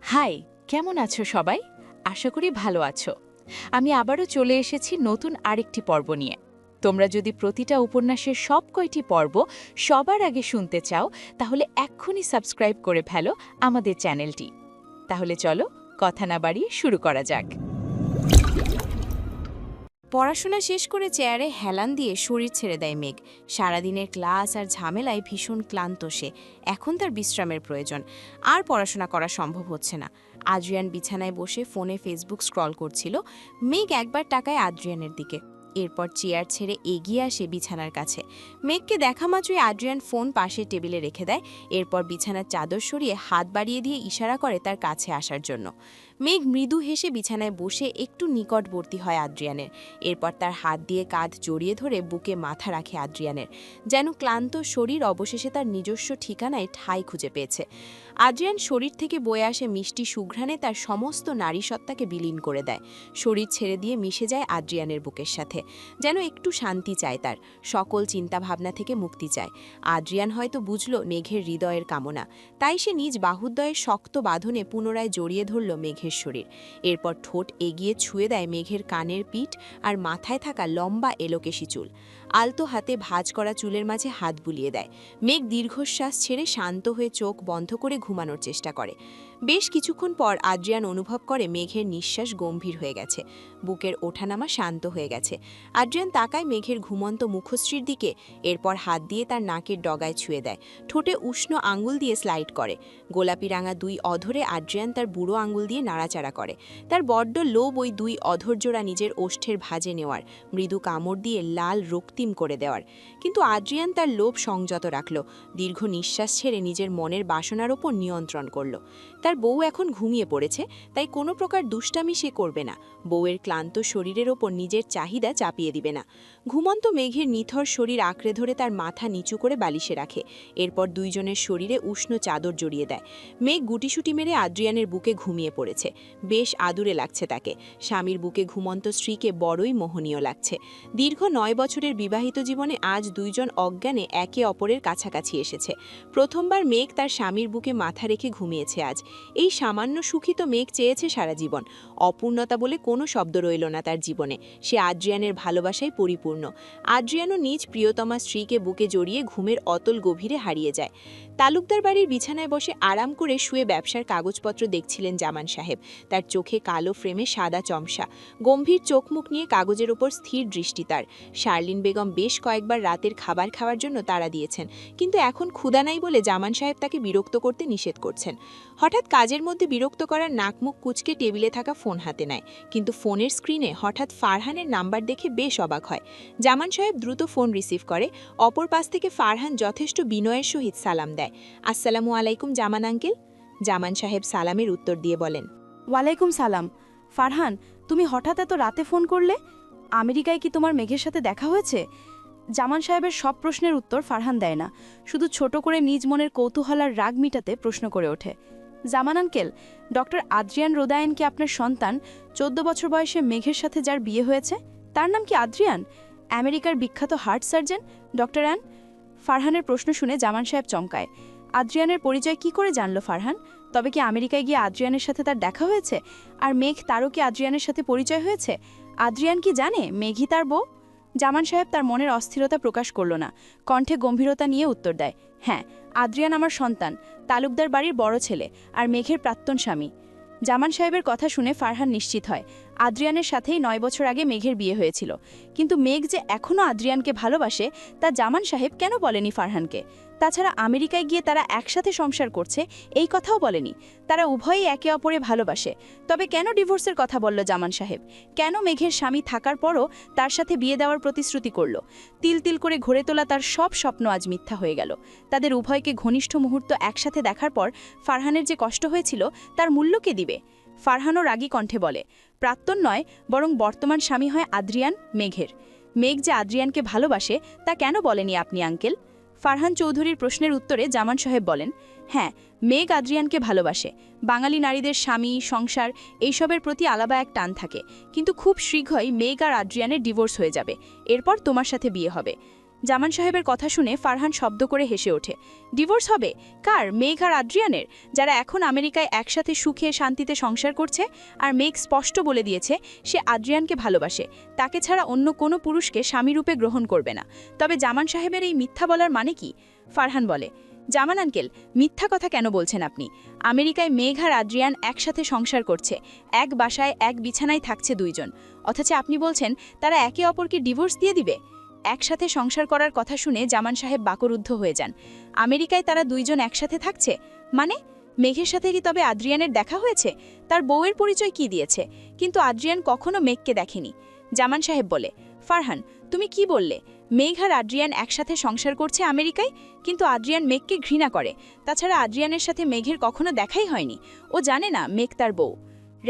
High, কেমন আছো সবাই? আশা করি ভালো আছো। আমি আবারও চলে এসেছি নতুন আরেকটি পর্ব নিয়ে। তোমরা যদি প্রতিটা উপন্যাসের সব কয়টি পর্ব সবার আগে শুনতে চাও, তাহলে এক্ষুনি সাবস্ক্রাইব করে ফেলো আমাদের চ্যানেলটি। তাহলে চলো, কথা না বাড়িয়ে শুরু করা যাক। পড়াশোনা শেষ করে চেয়ারে হেলান দিয়ে শরীর ছেড়ে দেয় মেঘ। সারাদিনের ক্লাস আর ঝামেলায় ভীষণ ক্লান্ত সে। এখন তার বিশ্রামের প্রয়োজন। আর পড়াশোনা করা সম্ভব হচ্ছে না। আদ্রিয়ান বিছানায় বসে ফোনে ফেসবুক স্ক্রল করছিল। মেঘ একবার তাকায় আদ্রিয়ানের দিকে, এরপর চেয়ার ছেড়ে এগিয়ে আসে বিছানার কাছে। মেঘকে দেখা মাত্রই আদ্রিয়ান ফোন পাশের টেবিলে রেখে দেয়। এরপর বিছানার চাদর সরিয়ে হাত বাড়িয়ে দিয়ে ইশারা করে তার কাছে আসার জন্য। মেঘ মৃদু হেসে বিছানায় বসে একটু নিকটবর্তী হয় আদ্রিয়ানের। এরপর তার হাত দিয়ে কাঁধ জড়িয়ে ধরে বুকে মাথা রাখে আদ্রিয়ানের, যেন ক্লান্ত শরীর অবশেষে তার নিজস্ব ঠিকানায় ঠাঁই খুঁজে পেয়েছে। আদ্রিয়ান শরীর থেকে বয়ে আসে মিষ্টি সুঘ্রাণে তার সমস্ত নারীসত্তাকে বিলীন করে দেয়। শরীর ছেড়ে দিয়ে মিশে যায় আদ্রিয়ানের বুকের সাথে, যেন একটু শান্তি চায়, তার সকল চিন্তাভাবনা থেকে মুক্তি চায়। আদ্রিয়ান হয়তো বুঝল মেঘের হৃদয়ের কামনা, তাই সে নিজ বাহুদ্বয়ের শক্ত বাঁধনে পুনরায় জড়িয়ে ধরল মেঘের শরীর। এরপর ঠোঁট এগিয়ে ছুঁয়ে দেয় মেঘের কানের পিঠ আর মাথায় থাকা লম্বা এলোকেশি চুল। আলতো হাতে ভাঁজ করা চুলের মাঝে হাত বুলিয়ে দেয়। মেঘ দীর্ঘশ্বাস ছেড়ে শান্ত হয়ে চোখ বন্ধ করে ঘুমানোর চেষ্টা করে। বেশ কিছুক্ষণ পর আদ্রিয়ান অনুভব করে মেঘের নিঃশ্বাস গম্ভীর হয়ে গেছে, বুকের ওঠানামা শান্ত হয়ে গেছে। আদ্রিয়ান তাকায় মেঘের ঘুমন্ত মুখশ্রীর দিকে, এরপর হাত দিয়ে তার নাকের ডগায় ছুঁয়ে দেয়। ঠোঁটে উষ্ণ আঙুল দিয়ে স্লাইড করে। গোলাপি রাঙা দুই অধরে আদ্রিয়ান তার বুড়ো আঙুল দিয়ে নাড়াচাড়া করে। তার বড্ড লোভ ওই দুই অধৈর্যরা নিজের ওষ্ঠের ভাঁজে নেওয়ার, মৃদু কামড় দিয়ে লাল রক্তিম করে দেওয়ার। কিন্তু আদ্রিয়ান তার লোভ সংযত রাখল, দীর্ঘ নিঃশ্বাস ছেড়ে নিজের মনের বাসনার ওপর নিয়ন্ত্রণ করল। তার বউ এখন ঘুমিয়ে পড়েছে, তাই কোনো প্রকার দুষ্টামি সে করবে না। বউয়ের ক্লান্ত শরীরের ওপর নিজের চাহিদা চাপিয়ে দিবে না। ঘুমন্ত মেঘের নিথর শরীর আঁকড়ে ধরে তার মাথা নিচু করে বালিশে রাখে। এরপর দুইজনের শরীরে উষ্ণ চাদর জড়িয়ে দেয়। মেঘ গুটিসুটি মেরে আদ্রিয়ানের বুকে ঘুমিয়ে পড়েছে। বেশ আদুরে লাগছে তাকে। স্বামীর বুকে ঘুমন্ত স্ত্রীকে বড়ই মোহনীয় লাগছে। দীর্ঘ 9 বছরের বিবাহিত জীবনে আজ দুইজন অজ্ঞানে একে অপরের কাছাকাছি এসেছে। প্রথমবার মেঘ তার স্বামীর বুকে মাথা রেখে ঘুমিয়েছে আজ। এই সামান্য সুখী তো মেঘ চেয়েছে সারা জীবন। অপূর্ণতা বলে কোনো শব্দ রইল না তার জীবনে। সে আদ্রিয়ানের ভালোবাসায় পরিপূর্ণ। আদ্রিয়ানও নিজ প্রিয়তমা স্ত্রীকে বুকে জড়িয়ে ঘুমের অতল গভীরে হারিয়ে যায়। তালুকদার বাড়ির বিছানায় বসে আরাম করে শুয়ে ব্যবসার কাগজপত্র দেখছিলেন জামান সাহেব। তার চোখে কালো ফ্রেমে সাদা চমসা, গম্ভীর চোখমুখ নিয়ে কাগজের ওপর স্থির দৃষ্টি তার। শার্লিন বেগম বেশ কয়েকবার রাতের খাবার খাওয়ার জন্য তাড়া দিয়েছেন, কিন্তু এখন ক্ষুধা নাই বলে জামান সাহেব তাকে বিরক্ত করতে নিষেধ করছেন। হঠাৎ কাজের মধ্যে বিরক্ত করার নাকমুখ কুচকে টেবিলে থাকা ফোন হাতে নেয়, কিন্তু ফোনের স্ক্রিনে হঠাৎ ফারহানের নাম্বার দেখে বেশ অবাক হয়। জামান সাহেব দ্রুত ফোন রিসিভ করে। অপর পাশ থেকে ফারহান যথেষ্ট বিনয়ের সহিত সালাম দেয়। আসসালামু আলাইকুম জামান আঙ্কেল। জামান সাহেব সালামের উত্তর দিয়ে বলেন, ওয়ালাইকুম সালাম। ফারহান, তুমি হঠাৎ এত রাতে ফোন করলে? আমেরিকায় কি তোমার মেঘের সাথে দেখা হয়েছে? জামান সাহেবের সব প্রশ্নের উত্তর ফারহান দেয় না, শুধু ছোট করে নিজ মনের কৌতূহল আর রাগ মিটাতে প্রশ্ন করে ওঠে। জামান আঙ্কেল, ডক্টর আদ্রিয়ান রোদায়েন কি আপনার সন্তান? 14 বছর বয়সে মেঘের সাথে যার বিয়ে হয়েছে, তার নাম কি আদ্রিয়ান? আমেরিকার বিখ্যাত হার্ট সার্জন ডক্টর অ্যান? ফারহানের প্রশ্ন শুনে জামান সাহেব চমকায়। আদ্রিয়ানের পরিচয় কি করে জানলো ফারহান? তবে কি আমেরিকায় গিয়ে আদ্রিয়ানের সাথে তার দেখা হয়েছে? আর মেঘ, তারও কি আদ্রিয়ানের সাথে পরিচয় হয়েছে? আদ্রিয়ান কি জানে মেঘই তার বউ? জামান সাহেব তার মনের অস্থিরতা প্রকাশ করল না, কণ্ঠে গম্ভীরতা নিয়ে উত্তর দেয়, হ্যাঁ, আদ্রিয়ান আমার সন্তান, তালুকদার বাড়ির বড় ছেলে আর মেঘের প্রাক্তন স্বামী। জামান সাহেবের কথা শুনে ফারহান নিশ্চিত হয়, আদ্রিয়ানের সাথেই 9 বছর আগে মেঘের বিয়ে হয়েছিল। কিন্তু মেঘ যে এখনও আদ্রিয়ানকে ভালোবাসে তা জামান সাহেব কেন বলেনি ফারহানকে? তাছাড়া আমেরিকায় গিয়ে তারা একসাথে সংসার করছে এই কথাও বলেনি। তারা উভয়ই একে অপরে ভালোবাসে। তবে কেন ডিভোর্সের কথা বলল জামান সাহেব? কেন মেঘের স্বামী থাকার পরও তার সাথে বিয়ে দেওয়ার প্রতিশ্রুতি করল? তিল তিল করে ঘুরে তোলা তার সব স্বপ্ন আজ মিথ্যা হয়ে গেল। তাদের উভয়কে ঘনিষ্ঠ মুহূর্ত একসাথে দেখার পর ফারহানের যে কষ্ট হয়েছিল তার মূল্য কে দিবে? ফারহানও রাগী কণ্ঠে বলে, প্রাক্তন নয়, বরং বর্তমান স্বামী হয় আদ্রিয়ান মেঘের। মেঘ যে আদ্রিয়ানকে ভালোবাসে তা কেন বলেনি আপনি আঙ্কেল? ফারহান চৌধুরীর প্রশ্নের উত্তরে জামান সাহেব বলেন, হ্যাঁ, মেঘ আদ্রিয়ানকে ভালোবাসে। বাঙালি নারীদের স্বামী, সংসার এইসবের প্রতি আলাদা এক টান থাকে। কিন্তু খুব শীঘ্রই মেঘ আর আদ্রিয়ানের ডিভোর্স হয়ে যাবে, এরপর তোমার সাথে বিয়ে হবে। জামান সাহেবের কথা শুনে ফারহান শব্দ করে হেসে ওঠে। ডিভোর্স হবে? কার? মেঘ আর আদ্রিয়ানের, যারা এখন আমেরিকায় একসাথে সুখে শান্তিতে সংসার করছে। আর মেঘ স্পষ্ট বলে দিয়েছে সে আদ্রিয়ানকে ভালোবাসে, তাকে ছাড়া অন্য কোনো পুরুষকে স্বামীরূপে গ্রহণ করবে না। তবে জামান সাহেবের এই মিথ্যা বলার মানে কি? ফারহান বলে, জামান আঙ্কেল, মিথ্যা কথা কেন বলছেন আপনি? আমেরিকায় মেঘ আর আদ্রিয়ান একসাথে সংসার করছে, এক বাসায় এক বিছানায় থাকছে দুইজন, অথচ আপনি বলছেন তারা একে অপরকে ডিভোর্স দিয়ে দিবে। একসাথে সংসার করার কথা শুনে জামান সাহেব বাকরুদ্ধ হয়ে যান। আমেরিকায় তারা দুইজন একসাথে থাকছে মানে? মেঘের সাথে কি তবে আদ্রিয়ানের দেখা হয়েছে? তার বউয়ের পরিচয় কি দিয়েছে? কিন্তু আদ্রিয়ান কখনো মেঘকে দেখেনি। জামান সাহেব বলে, ফারহান, তুমি কি বললে? মেঘ আর আদ্রিয়ান একসাথে সংসার করছে আমেরিকায়, কিন্তু আদ্রিয়ান মেঘকে ঘৃণা করে। তাছাড়া আদ্রিয়ানের সাথে মেঘের কখনো দেখাই হয়নি। ও জানে না মেঘ তার বউ।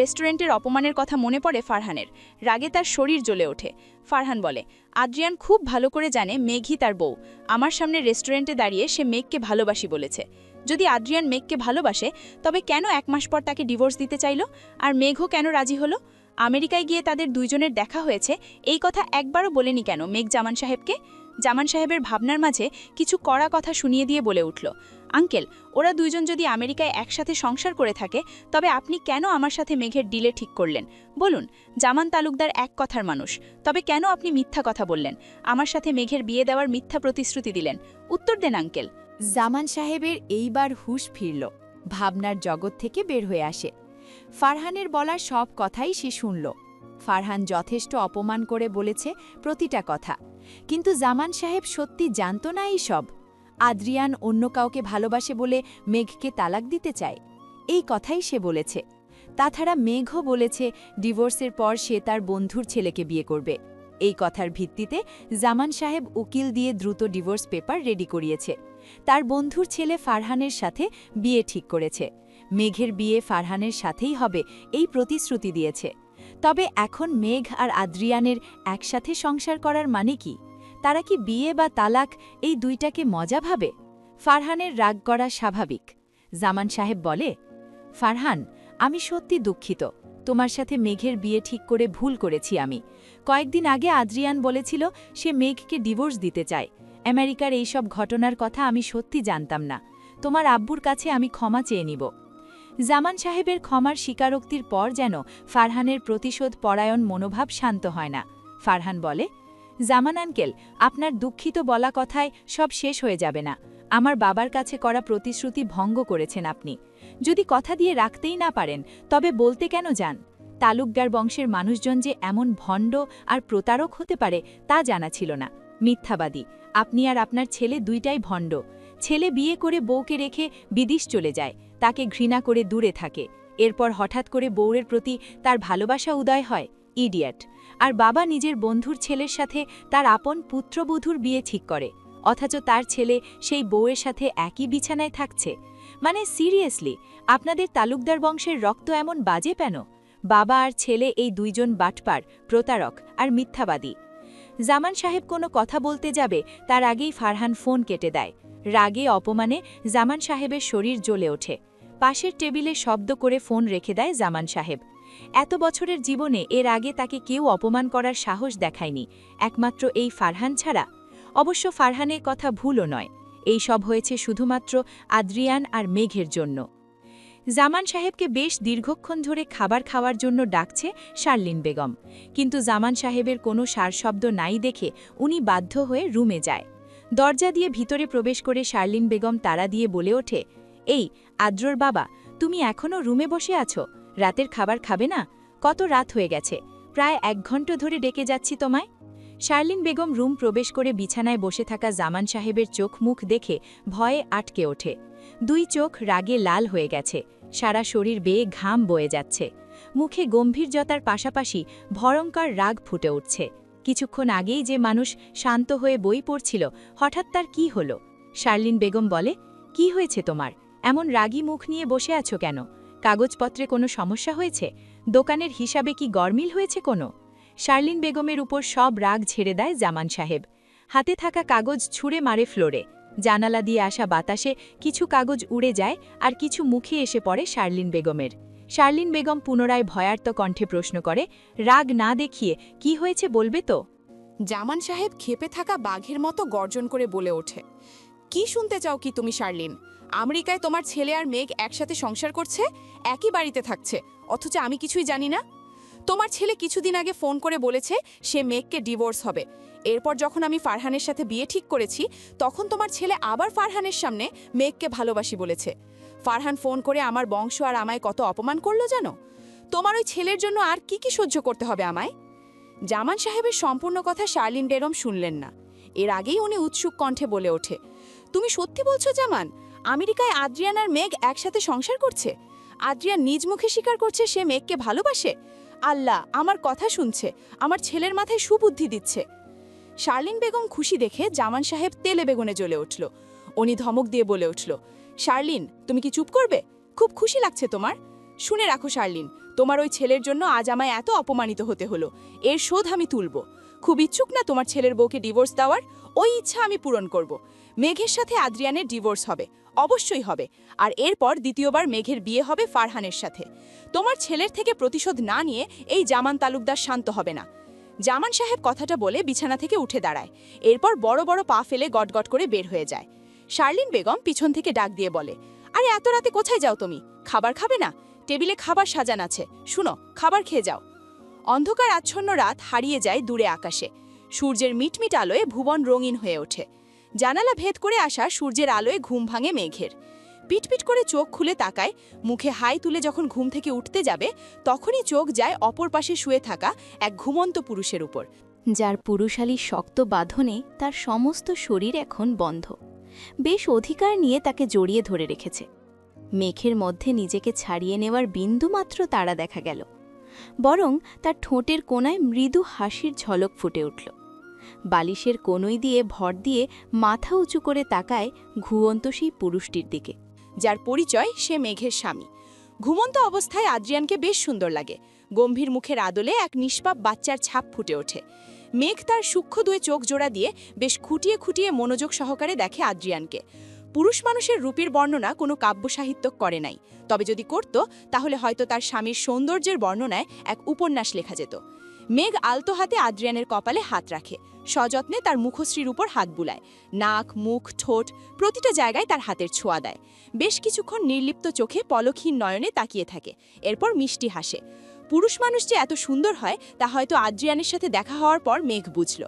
রেস্টুরেন্টের অপমানের কথা মনে পড়ে ফারহানের। রাগে তার শরীর জ্বলে ওঠে। ফারহান বলে, আদ্রিয়ান খুব ভালো করে জানে মেঘই তার বউ। আমার সামনে রেস্টুরেন্টে দাঁড়িয়ে সে মেঘকে ভালোবাসি বলেছে। যদি আদ্রিয়ান মেঘকে ভালোবাসে, তবে কেন 1 মাস পর তাকে ডিভোর্স দিতে চাইল? আর মেঘও কেন রাজি হলো? আমেরিকায় গিয়ে তাদের দুইজনের দেখা হয়েছে, এই কথা একবারও বলেনি কেন মেঘ জামান সাহেবকে? জামান সাহেবের ভাবনার মাঝে কিছু কড়া কথা শুনিয়ে দিয়ে বলে উঠল, আঙ্কেল, ওরা দুইজন যদি আমেরিকায় একসাথে সংসার করে থাকে, তবে আপনি কেন আমার সাথে মেঘের ডিলে ঠিক করলেন? বলুন, জামান তালুকদার এক কথার মানুষ, তবে কেন আপনি মিথ্যা কথা বললেন? আমার সাথে মেঘের বিয়ে দেওয়ার মিথ্যা প্রতিশ্রুতি দিলেন। উত্তর দেন আঙ্কেল। জামান সাহেবের এইবার হুঁশ ফিরল, ভাবনার জগৎ থেকে বের হয়ে আসে। ফারহানের বলা সব কথাই সে শুনল। ফারহান যথেষ্ট অপমান করে বলেছে প্রতিটা কথা, কিন্তু জামান সাহেব সত্যি জানত না এই সব। আদ্রিয়ান অন্য কাউকে ভালোবাসে বলে মেঘকে তালাক দিতে চায়, এই কথাই সে বলেছে। তাছাড়া মেঘও বলেছে ডিভোর্সের পর সে তার বন্ধুর ছেলেকে বিয়ে করবে। এই কথার ভিত্তিতে জামান সাহেব উকিল দিয়ে দ্রুত ডিভোর্স পেপার রেডি করিয়েছে। তার বন্ধুর ছেলে ফারহানের সাথে বিয়ে ঠিক করেছে। মেঘের বিয়ে ফারহানের সাথেই হবে এই প্রতিশ্রুতি দিয়েছে। তবে এখন মেঘ আর আদ্রিয়ানের একসাথে সংসার করার মানে কি? তারা কি বিয়ে বা তালাক এই দুইটাকে মজা ভাবে? ফারহানের রাগ করা স্বাভাবিক। জামান সাহেব বলে, ফারহান, আমি সত্যি দুঃখিত, তোমার সাথে মেঘের বিয়ে ঠিক করে ভুল করেছি আমি। কয়েকদিন আগে আদ্রিয়ান বলেছিল সে মেঘকে ডিভোর্স দিতে চায়। আমেরিকার এইসব ঘটনার কথা আমি সত্যি জানতাম না। তোমার আব্বুর কাছে আমি ক্ষমা চেয়ে নিব। জামান সাহেবের ক্ষমার স্বীকারোক্তির পর যেন ফারহানের প্রতিশোধ পরায়ণ মনোভাব শান্ত হয় না। ফারহান বলে, জামান আঙ্কেল, আপনার দুঃখিত বলা কথায় সব শেষ হয়ে যাবে না। আমার বাবার কাছে করা প্রতিশ্রুতি ভঙ্গ করেছেন আপনি। যদি কথা দিয়ে রাখতেই না পারেন, তবে বলতে কেন যান? তালুকদার বংশের মানুষজন যে এমন ভণ্ড আর প্রতারক হতে পারে তা জানা ছিল না। মিথ্যাবাদী আপনি আর আপনার ছেলে দুইটাই ভণ্ড। ছেলে বিয়ে করে বউকে রেখে বিদেশ চলে যায়, তাকে ঘৃণা করে দূরে থাকে। এরপর হঠাৎ করে বউয়ের প্রতি তার ভালোবাসা উদয় হয়। ইডিয়েট। আর বাবা নিজের বন্ধুর ছেলের সাথে তার আপন পুত্রবধূর বিয়ে ঠিক করে, অথচ তার ছেলে সেই বউয়ের সাথে একই বিছানায় থাকছে। মানে সিরিয়াসলি, আপনাদের তালুকদার বংশের রক্ত এমন বাজে কেন? বাবা আর ছেলে এই দুইজন বাটপার, প্রতারক আর মিথ্যাবাদী। জামান সাহেব কোনো কথা বলতে যাবে তার আগেই ফারহান ফোন কেটে দেয়। রাগে অপমানে জামান সাহেবের শরীর জ্বলে ওঠে। পাশের টেবিলে শব্দ করে ফোন রেখে দেয় জামান সাহেব। এত বছরের জীবনে এর আগে তাকে কেউ অপমান করার সাহস দেখায়নি, একমাত্র এই ফারহান ছাড়া। অবশ্য ফারহানের কথা ভুলও নয়, এই সব হয়েছে শুধুমাত্র আদ্রিয়ান আর মেঘের জন্য। জামান সাহেবকে বেশ দীর্ঘক্ষণ ধরে খাবার খাওয়ার জন্য ডাকছে শার্লিন বেগম, কিন্তু জামান সাহেবের কোনো সারশব্দ নাই দেখে উনি বাধ্য হয়ে রুমে যায়। দরজা দিয়ে ভিতরে প্রবেশ করে শার্লিন বেগম তাড়া দিয়ে বলে ওঠে, এই আদ্রর বাবা, তুমি এখনও রুমে বসে আছো? রাতের খাবার খাবে না? কত রাত হয়ে গেছে, প্রায় 1 ঘন্টা ধরে ডেকে যাচ্ছি তোমায়। শার্লিন বেগম রুম প্রবেশ করে বিছানায় বসে থাকা জামান সাহেবের চোখ মুখ দেখে ভয়ে আটকে ওঠে। 2 চোখ রাগে লাল হয়ে গেছে, সারা শরীর বেয়ে ঘাম বয়ে যাচ্ছে। মুখে গম্ভীর্যতার পাশাপাশি ভয়ঙ্কর রাগ ফুটে উঠছে। কিছুক্ষণ আগেই যে মানুষ শান্ত হয়ে বই পড়ছিল, হঠাৎ তার কি হলো? শার্লিন বেগম বলে, কি হয়েছে তোমার? এমন রাগী মুখ নিয়ে বসে আছো কেন? কাগজপত্রে কোনো সমস্যা হয়েছে? দোকানের হিসাবে কি গরমিল হয়েছে কোনো? শার্লিন বেগমের উপর সব রাগ ঝেড়ে দেয় জামান সাহেব। হাতে থাকা কাগজ ছুঁড়ে মারে ফ্লোরে। জানালা দিয়ে আসা বাতাসে কিছু কাগজ উড়ে যায় আর কিছু মুখে এসে পড়ে শার্লিন বেগমের। শার্লিন বেগম পুনরায় ভয়ার্ত কণ্ঠে প্রশ্ন করে, রাগ না দেখিয়ে, কি হয়েছে বলবে তো? জামান সাহেব ক্ষেপে থাকা বাঘের মতো গর্জন করে বলে ওঠে, কি শুনতে চাও কি তুমি শার্লিন? আমেরিকায় তোমার ছেলে আর মেঘ একসাথে সংসার করছে, একই বাড়িতে থাকছে, অথচ আমি কিছুই জানি না? তোমার ছেলে কিছুদিন আগে ফোন করে বলেছে সে মেঘকে ডিভোর্স হবে। এরপর যখন আমি ফারহানের সাথে বিয়ে ঠিক করেছি, তখন তোমার ছেলে আবার ফারহানের সামনে মেঘকে ভালোবাসি বলেছে। ফারহান ফোন করে আমার বংশ আর আমায় কত অপমান করলো জানো? তোমার ওই ছেলের জন্য আর কি কি সহ্য করতে হবে আমায়? জামান সাহেবের সম্পূর্ণ কথা শার্লিন বেগম শুনলেন না। এর আগেই উনি উৎসুক কণ্ঠে বলে ওঠে, তুমি সত্যি বলছো জামান? আমেরিকায় আদ্রিয়ান আর মেঘ একসাথে সংসার করছে? আদ্রিয়ান নিজ মুখে স্বীকার করছে সে মেঘকে ভালোবাসে? আল্লাহ আমার কথা শুনছে, আমার ছেলের মাথায় সুবুদ্ধি দিচ্ছে। শার্লিন বেগম খুশি দেখে জামান সাহেব তেলে বেগুনে জ্বলে উঠল। উনি ধমক দিয়ে বলে উঠল, শার্লিন তুমি কি চুপ করবে? খুব খুশি লাগছে তোমার? শুনে রাখো শার্লিন, তোমার ওই ছেলের জন্য আজ আমায় এত অপমানিত হতে হলো, এর শোধ আমি তুলব। খুব ইচ্ছুক না তোমার ছেলের বউকে ডিভোর্স দেওয়ার? ওই ইচ্ছা আমি পূরণ করব। মেঘের সাথে আদ্রিয়ানের ডিভোর্স হবে, অবশ্যই হবে। আর এরপর দ্বিতীয়বার মেঘের বিয়ে হবে ফারহানের সাথে। তোমার ছেলের থেকে প্রতিশোধ না নিয়ে এই জামান তালুকদার শান্ত হবে না। জামান সাহেব কথাটা বলে বিছানা থেকে উঠে দাঁড়ায়। এরপর বড় বড় পা ফেলে গটগট করে বের হয়ে যায়। শার্লিন বেগম পিছন থেকে ডাক দিয়ে বলে, আরে এত রাতে কোথায় যাও তুমি? খাবার খাবে না? টেবিলে খাবার সাজান আছে, শুনো খাবার খেয়ে যাও। অন্ধকার আচ্ছন্ন রাত হারিয়ে যায় দূরে আকাশে। সূর্যের মিটমিট আলোয় ভুবন রঙিন হয়ে ওঠে। জানালা ভেদ করে আসা সূর্যের আলোয় ঘুম ভাঙে মেঘের। পিটপিট করে চোখ খুলে তাকায়। মুখে হাই তুলে যখন ঘুম থেকে উঠতে যাবে, তখনই চোখ যায় অপর পাশে শুয়ে থাকা এক ঘুমন্ত পুরুষের উপর, যার পুরুষালী শক্ত বাঁধনে তার সমস্ত শরীর এখন বন্ধ। বেশ অধিকার নিয়ে তাকে জড়িয়ে ধরে রেখেছে। মেঘের মধ্যে নিজেকে ছাড়িয়ে নেওয়ার বিন্দুমাত্র তাড়া দেখা গেল, বরং তার ঠোঁটের কোণায় মৃদু হাসির ঝলক ফুটে উঠল। বালিশের কোণই দিয়ে ভর দিয়ে মাথা উঁচু করে তাকায় ঘুমন্ত সেই পুরুষটির দিকে, যার পরিচয় সে মেঘের স্বামী। ঘুমন্ত অবস্থায় আদ্রিয়ানকে বেশ সুন্দর লাগে। গম্ভীর মুখের আদলে এক নিষ্পাপ বাচ্চার ছাপ ফুটে ওঠে। মেঘ তার সূক্ষ্ম দুয়ে চোখ জোড়া দিয়ে বেশ খুঁটিয়ে খুঁটিয়ে মনোযোগ সহকারে দেখে আদ্রিয়ানকে। পুরুষ মানুষের রূপের বর্ণনা কোনো কাব্য সাহিত্য করে নাই, তবে যদি করত তাহলে হয়তো তার স্বামীর সৌন্দর্যের বর্ণনায় এক উপন্যাস লেখা যেত। মেঘ আলতো হাতে আদ্রিয়ানের কপালে হাত রাখে, সযত্নে তার মুখশ্রীর উপর হাত বুলায়। নাক, মুখ, ঠোঁট প্রতিটা জায়গায় তার হাতের ছোঁয়া দেয়। বেশ কিছুক্ষণ নির্লিপ্ত চোখে পলকহীন নয়নে তাকিয়ে থাকে, এরপর মিষ্টি হাসে। পুরুষ মানুষ যে এত সুন্দর হয় তা হয়তো আদ্রিয়ানের সাথে দেখা হওয়ার পর মেঘ বুঝল।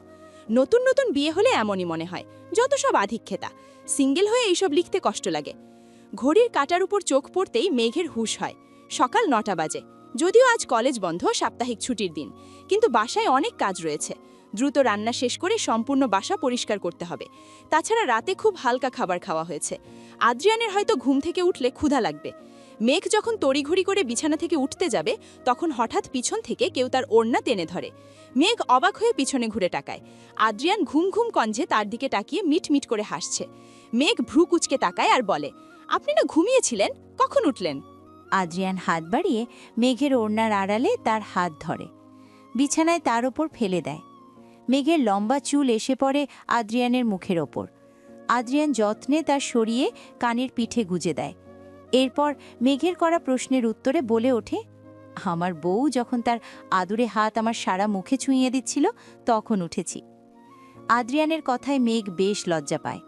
নতুন নতুন বিয়ে হলে এমনই মনে হয়, যত সব আধিক্যেতা। সিঙ্গেল হয়ে এইসব লিখতে কষ্ট লাগে। ঘড়ির কাঁটার উপর চোখ পড়তেই মেঘের হুঁশ হয়। সকাল 9টা বাজে। যদিও আজ কলেজ বন্ধ, সাপ্তাহিক ছুটির দিন, কিন্তু বাসায় অনেক কাজ রয়েছে। দ্রুত রান্না শেষ করে সম্পূর্ণ বাসা পরিষ্কার করতে হবে। তাছাড়া রাতে খুব হালকা খাবার খাওয়া হয়েছে। আদ্রিয়ানের হয়তো ঘুম থেকে উঠলে ক্ষুধা লাগবে। মেঘ যখন তড়িঘড়ি করে বিছানা থেকে উঠতে যাবে, তখন হঠাৎ পিছন থেকে কেউ তার ওড়না টেনে ধরে। মেঘ অবাক হয়ে পিছনে ঘুরে তাকায়। আদ্রিয়ান ঘুম ঘুম কঞ্জে তার দিকে তাকিয়ে মিটমিট করে হাসছে। মেঘ ভ্রু কুচকে তাকায় আর বলে, আপনি না ঘুমিয়েছিলেন, কখন উঠলেন? আদ্রিয়ান হাত বাড়িয়ে মেঘের ওড়নার আড়ালে তার হাত ধরে, বিছানায় তার ওপর ফেলে দেয়। মেঘের লম্বা চুল এসে পড়ে আদ্রিয়ানের মুখের ওপর। আদ্রিয়ান যত্নে তার সরিয়ে কানের পিঠে গুজে দেয়। এরপর মেঘের করা প্রশ্নের উত্তরে বলে ওঠে, আমার বউ যখন তার আদুরে হাত আমার সারা মুখে ছুঁইয়ে দিচ্ছিল তখন উঠেছি। আদ্রিয়ানের কথায় মেঘ বেশ লজ্জা পায়।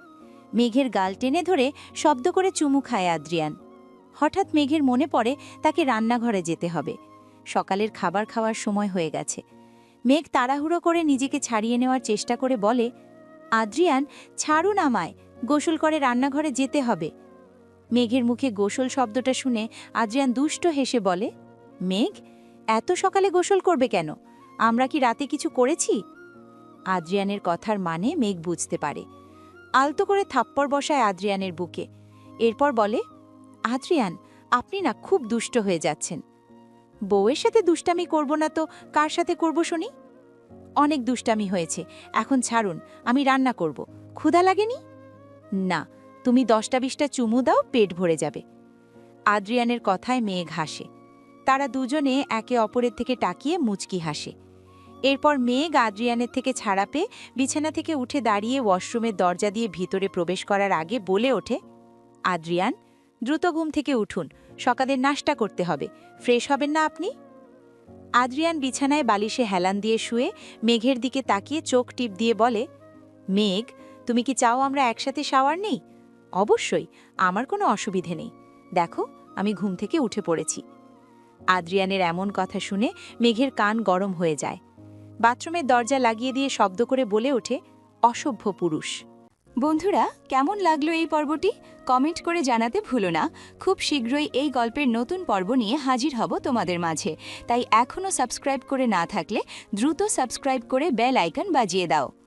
মেঘের গাল টেনে ধরে শব্দ করে চুমু খায় আদ্রিয়ান। হঠাৎ মেঘের মনে পড়ে তাকে রান্নাঘরে যেতে হবে। সকালের খাবার খাওয়ার সময় হয়ে গেছে। মেঘ তাড়াহুড়ো করে নিজেকে ছাড়িয়ে নেওয়ার চেষ্টা করে বলে, আদ্রিয়ান ছাড়ুন আমায়, গোসল করে রান্নাঘরে যেতে হবে। মেঘের মুখে গোসল শব্দটা শুনে আদ্রিয়ান দুষ্ট হেসে বলে, মেঘ এত সকালে গোসল করবে কেন? আমরা কি রাতে কিছু করেছি? আদ্রিয়ানের কথার মানে মেঘ বুঝতে পারে। আলতো করে থাপ্পড় বসায় আদ্রিয়ানের বুকে। এরপর বলে, আদ্রিয়ান আপনি না খুব দুষ্ট হয়ে যাচ্ছেন। বউয়ের সাথে দুষ্টামি করব না তো কার সাথে করব শুনি? অনেক দুষ্টামি হয়েছে, এখন ছাড়ুন, আমি রান্না করব। ক্ষুধা লাগেনি? না, তুমি 10টা-20টা চুমু দাও, পেট ভরে যাবে। আদ্রিয়ানের কথায় মেঘ হাসে। তারা দুজনে একে অপরের থেকে তাকিয়ে মুচকি হাসে। এরপর মেঘ আদ্রিয়ানের থেকে ছাড়া পেয়ে বিছানা থেকে উঠে দাঁড়িয়ে ওয়াশরুমের দরজা দিয়ে ভিতরে প্রবেশ করার আগে বলে ওঠে, আদ্রিয়ান দ্রুত ঘুম থেকে উঠুন, সকালের নাশতা করতে হবে, ফ্রেশ হবেন না আপনি? আদ্রিয়ান বিছানায় বালিশে হেলান দিয়ে শুয়ে মেঘের দিকে তাকিয়ে চোখ টিপ দিয়ে বলে, মেঘ, তুমি কি চাও আমরা একসাথে শাওয়ার নেই? অবশ্যই, আমার কোনো অসুবিধে নেই। দেখো, আমি ঘুম থেকে উঠে পড়েছি। আদ্রিয়ানের এমন কথা শুনে মেঘের কান গরম হয়ে যায়। বাথরুমের দরজা লাগিয়ে দিয়ে শব্দ করে বলে ওঠে, অসভ্য পুরুষ। বন্ধুরা, কেমন লাগলো এই পর্বটি? কমেন্ট করে জানাতে ভুলো না। খুব শীঘ্রই এই গল্পের নতুন পর্ব নিয়ে হাজির হব তোমাদের মাঝে। তাই এখনও সাবস্ক্রাইব করে না থাকলে দ্রুত সাবস্ক্রাইব করে বেল আইকন বাজিয়ে দাও।